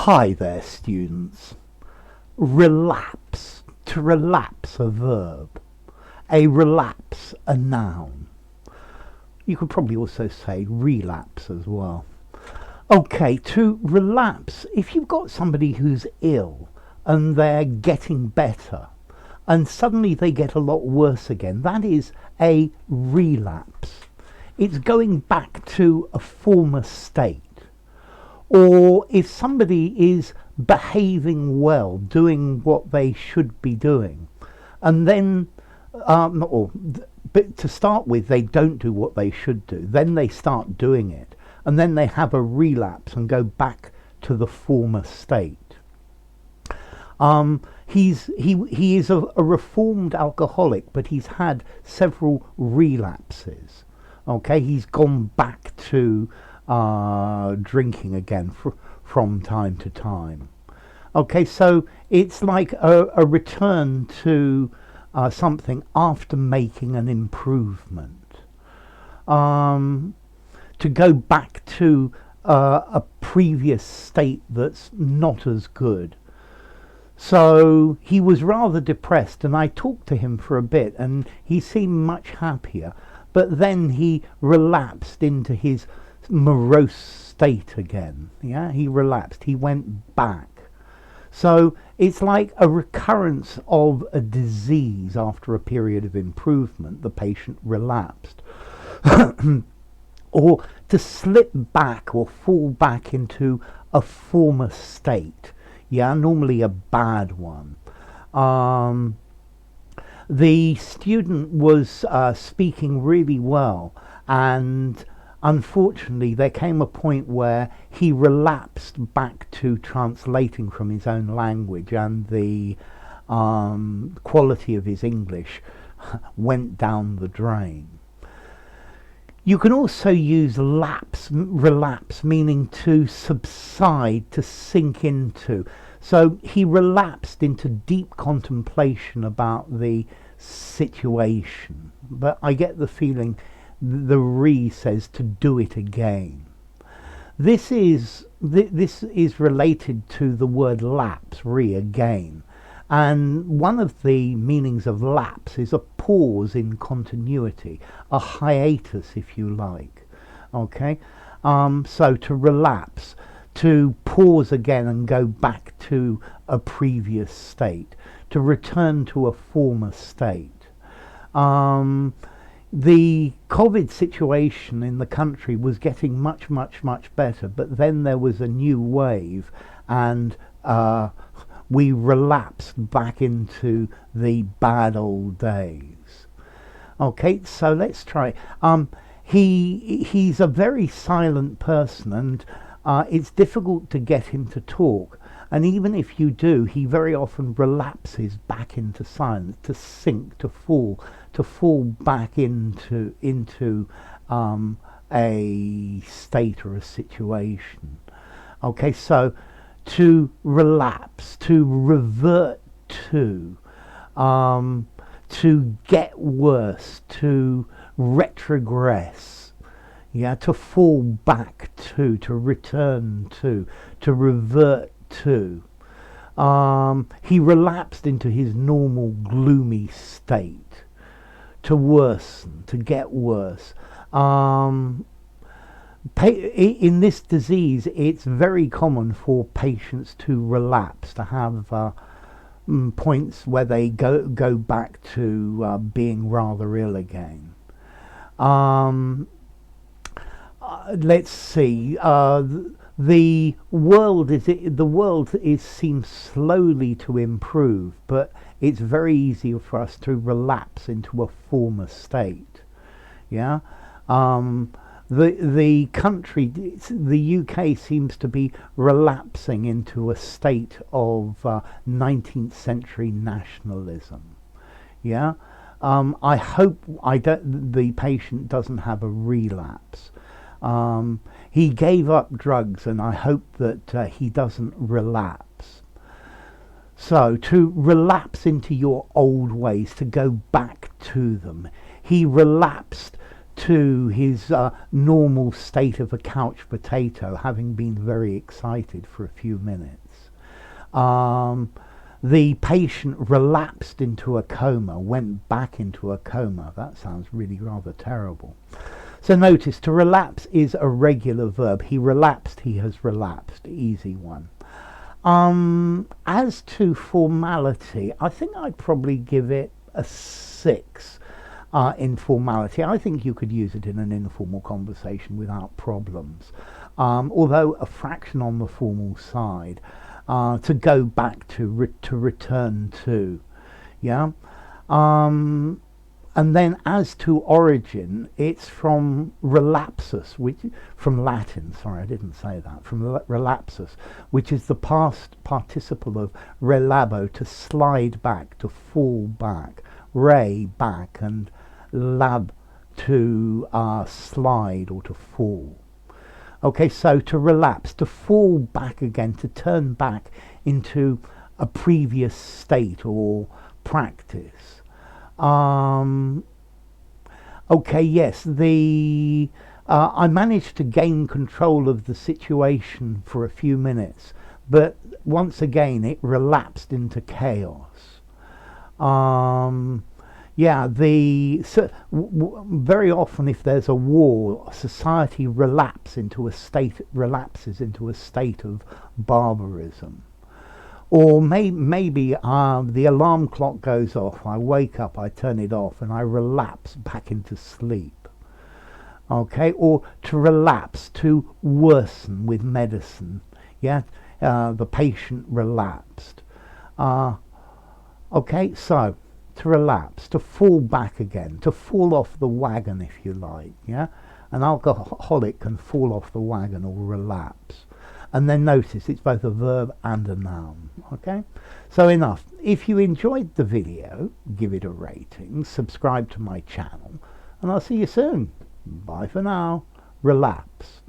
Hi there, students. Relapse. To relapse, a verb. A relapse, a noun. You could probably also say relapse as well. Okay, to relapse, if you've got somebody who's ill and they're getting better and suddenly they get a lot worse again, that is a relapse. It's going back to a former state. Or if somebody is behaving well, doing what they should be doing, and then, but to start with, they don't do what they should do, then they start doing it, and then they have a relapse and go back to the former state. He is a reformed alcoholic, but he's had several relapses. Okay, he's gone back to drinking again from time to time. Okay, so it's like a return to something after making an improvement. To go back to a previous state that's not as good. So he was rather depressed, and I talked to him for a bit, and he seemed much happier, but then he relapsed into his morose state again. Yeah, he relapsed, he went back. So it's like a recurrence of a disease after a period of improvement. The patient relapsed. Or to slip back or fall back into a former state. Yeah, normally a bad one. The student was speaking really well, and unfortunately there came a point where he relapsed back to translating from his own language, and the quality of his English went down the drain. You can also use relapse, meaning to subside, to sink into. So he relapsed into deep contemplation about the situation. But I get the feeling the says to do it again. This is related to the word lapse, again. And one of the meanings of lapse is a pause in continuity, a hiatus, if you like. Okay, so to relapse, to pause again and go back to a previous state, to return to a former state. The COVID situation in the country was getting much better, but then there was a new wave, and we relapsed back into the bad old days. Okay, so let's try. He's a very silent person, and it's difficult to get him to talk. And even if you do, he very often relapses back into silence, to sink, to fall back into a state or a situation. Okay, so to relapse, to revert to get worse, to retrogress, yeah, to fall back to return to revert to. He relapsed into his normal gloomy state, to worsen, to get worse. In this disease, it's very common for patients to relapse, to have points where they go back to being rather ill again. Let's see. The world seems slowly to improve, but it's very easy for us to relapse into a former state. Yeah. The country, the UK, seems to be relapsing into a state of 19th century nationalism. Yeah, I hope the patient doesn't have a relapse. He gave up drugs, and I hope that he doesn't relapse. So to relapse into your old ways, to go back to them. He relapsed to his normal state of a couch potato, having been very excited for a few minutes. The patient relapsed into a coma, went back into a coma. That sounds really rather terrible. So notice, to relapse is a regular verb. He relapsed, he has relapsed. Easy one. As to formality, I think I'd probably give it a 6 in formality. I think you could use it in an informal conversation without problems. Although a fraction on the formal side. To go back to, to return to, yeah. And then as to origin, it's from relapsus, which from Latin. Sorry, I didn't say that. From relapsus, which is the past participle of relabo, to slide back, to fall back. Re, back, and lab, to slide or to fall. Okay, so to relapse, to fall back again, to turn back into a previous state or practice. Okay, yes, I managed to gain control of the situation for a few minutes, but once again it relapsed into chaos. Yeah, very often if there's a war, society relapses into a state of barbarism. Or maybe the alarm clock goes off, I wake up, I turn it off, and I relapse back into sleep. Okay, or to relapse, to worsen with medicine. Yeah, the patient relapsed. Okay, so to relapse, to fall back again, to fall off the wagon, if you like. Yeah, an alcoholic can fall off the wagon or relapse. And then notice it's both a verb and a noun. Okay, so enough. If you enjoyed the video, give it a rating, subscribe to my channel, and I'll see you soon. Bye for now. Relapse.